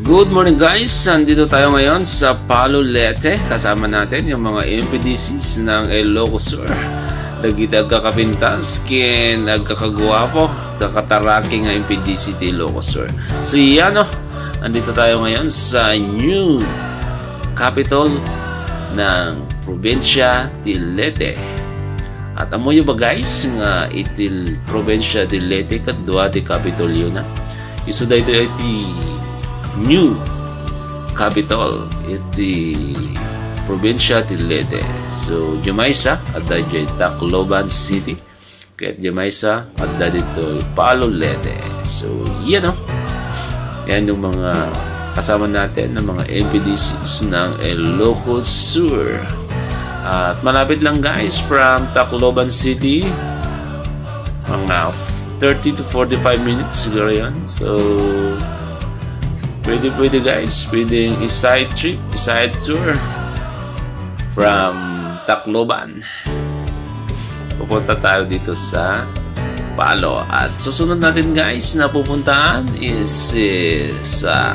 Good morning guys! Andito tayo ngayon sa Palo Leyte. Kasama natin yung mga MPDCs ng Ilocos Sur. Nagitag kakapintas, kin nagkakagwapo, kakataraki nga MPDC ti Ilocos Sur. So yan o, andito tayo ngayon sa new capital ng probinsya ti Leyte. At amoy ba guys nga itil probinsya ti Leyte kadwa ti capital yun na. Iso da ito iti new capital iti probinsya ti Leyte. So Jamaysa adda jay Tacloban City, ket Jamaysa adda dito Palo Leyte. So yan o, yan yung mga kasama natin ng mga MPDCs ng Ilocos Sur. At malapit lang guys from Tacloban City, mga 30 to 45 minutes siguro yan. So pwede guys, pwedeng side trip, side tour from Tacloban. Pupunta tayo dito sa Palo. At susunod natin guys na pupuntaan is sa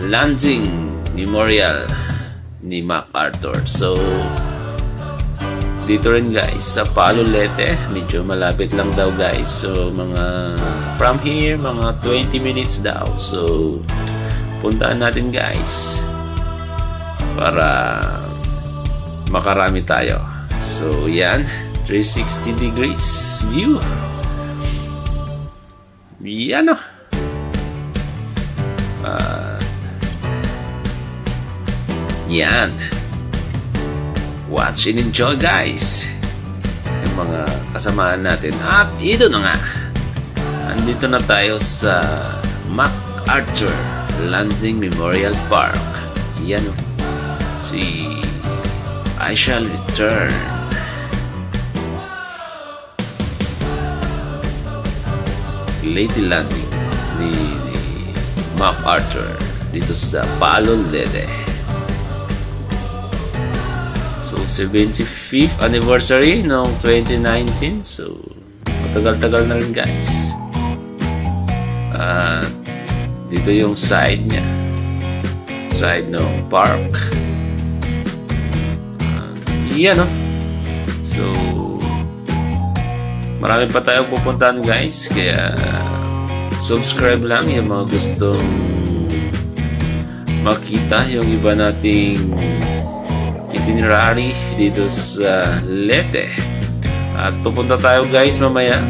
Landing Memorial ni MacArthur. So dito rin guys sa Palo Leyte, medyo malapit lang daw guys. So mga from here mga 20 minutes daw. So puntaan natin guys para makarami tayo. So yan, 360 degrees view. Yan o. Yan. Watch and enjoy guys yung mga kasamaan natin. At ito na nga, andito na tayo sa MacArthur Landing Memorial Park. Yan o, si I Shall Return. Leyte Landing ni MacArthur dito sa Palo Leyte. So 75th anniversary noong 2019. So matagal-tagal na rin guys. Dito yung side niya, side ng park. Yan o. So marami pa tayong pupuntahan guys, kaya subscribe lang yung mga gustong makita yung iba nating itinerary dito sa Leyte. At pupunta tayo guys mamaya,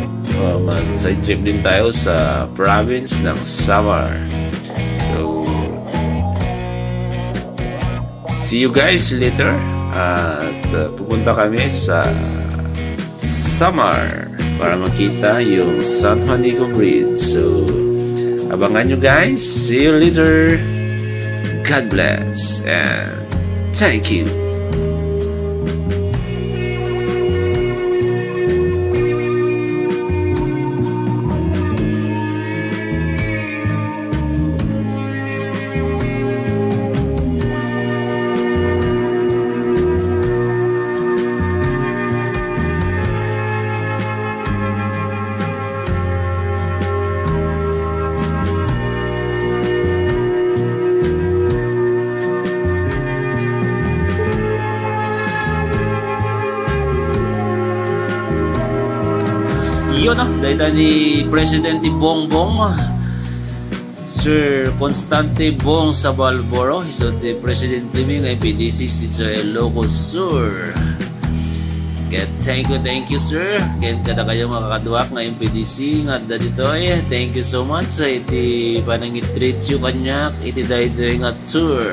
mag-side trip din tayo sa province ng Samar. So see you guys later. At pupunta kami sa Samar para makita yung San Juanico Bridge. So abangan nyo guys. See you later. God bless and thank you. Yun o, dahil ni Presidente Bongbong, Sir Constante Bong Sabalboro, iso di Presidente mi ng MPDC sa Ilocos Sur. Kaya thank you sir. Kaya kada kayo makakaduak ng MPDC nga dito eh. Thank you so much sa iti panangitreat yung kanyak, iti dahil nga tour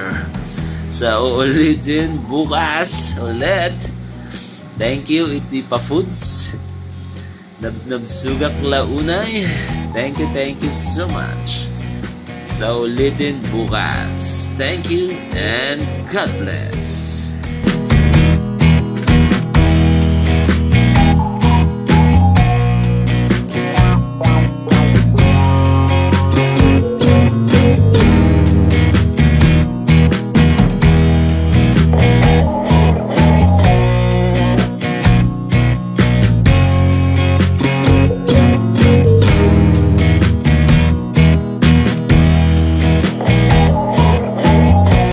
sa uulitin bukas ulit. Thank you iti pa-foods Nabsugak launay. Thank you so much. Sa ulitin bukas. Thank you and God bless.